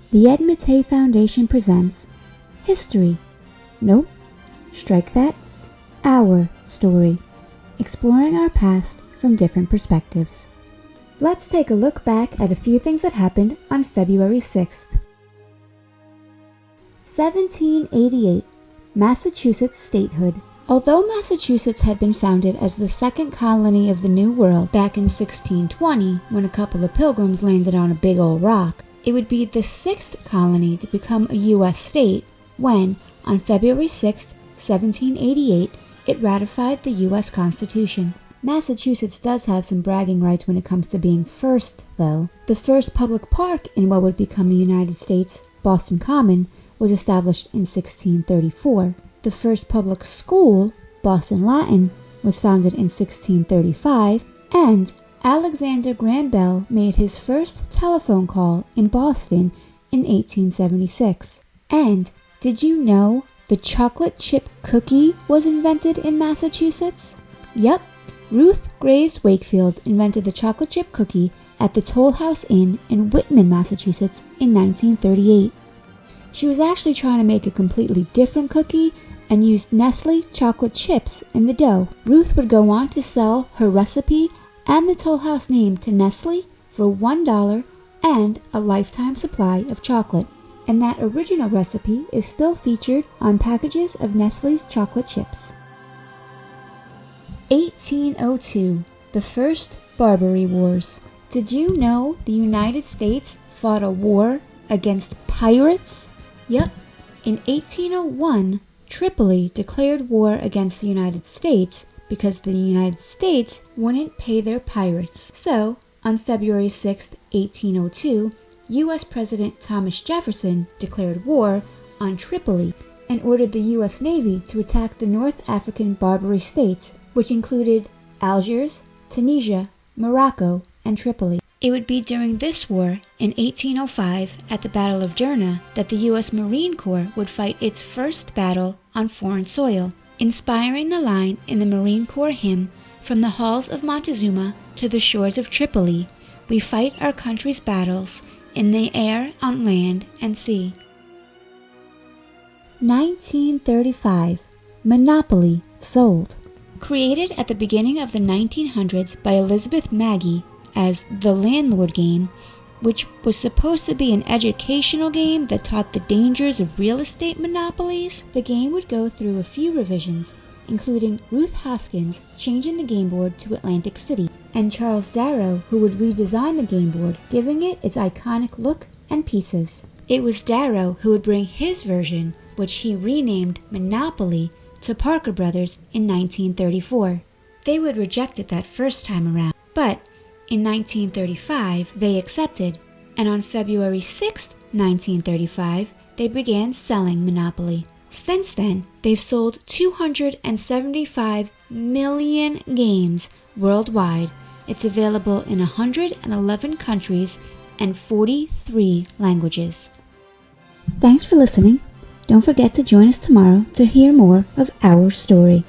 The Ed Matei Foundation presents History. Nope, strike that. Our story. Exploring our past from different perspectives. Let's take a look back at a few things that happened on February 6th. 1788, Massachusetts statehood. Although Massachusetts had been founded as the second colony of the New World back in 1620, when a couple of pilgrims landed on a big old rock, it would be the sixth colony to become a U.S. state when, on February 6, 1788, it ratified the U.S. Constitution. Massachusetts does have some bragging rights when it comes to being first, though. The first public park in what would become the United States, Boston Common, was established in 1634. The first public school, Boston Latin, was founded in 1635, and Alexander Graham Bell made his first telephone call in Boston in 1876. And did you know the chocolate chip cookie was invented in Massachusetts? Yep, Ruth Graves Wakefield invented the chocolate chip cookie at the Toll House Inn in Whitman, Massachusetts in 1938. She was actually trying to make a completely different cookie and used Nestle chocolate chips in the dough. Ruth would go on to sell her recipe and the Toll House name to Nestle for $1 and a lifetime supply of chocolate. And that original recipe is still featured on packages of Nestle's chocolate chips. 1802, the First Barbary Wars. Did you know the United States fought a war against pirates? Yep, in 1801, Tripoli declared war against the United States because the United States wouldn't pay their pirates. So, on February 6, 1802, U.S. President Thomas Jefferson declared war on Tripoli and ordered the U.S. Navy to attack the North African Barbary states, which included Algiers, Tunisia, Morocco, and Tripoli. It would be during this war, in 1805, at the Battle of Derna, that the U.S. Marine Corps would fight its first battle on foreign soil, inspiring the line in the Marine Corps hymn, "From the halls of Montezuma to the shores of Tripoli, we fight our country's battles in the air, on land, and sea." 1935, Monopoly sold. Created at the beginning of the 1900s by Elizabeth Magie as the Landlord game, which was supposed to be an educational game that taught the dangers of real estate monopolies, the game would go through a few revisions, including Ruth Hoskins changing the game board to Atlantic City, and Charles Darrow, who would redesign the game board, giving it its iconic look and pieces. It was Darrow who would bring his version, which he renamed Monopoly, to Parker Brothers in 1934. They would reject it that first time around, but in 1935 they accepted, and on February 6, 1935, they began selling Monopoly. Since then, they've sold 275 million games worldwide. It's available in 111 countries and 43 languages. Thanks for listening. Don't forget to join us tomorrow to hear more of our story.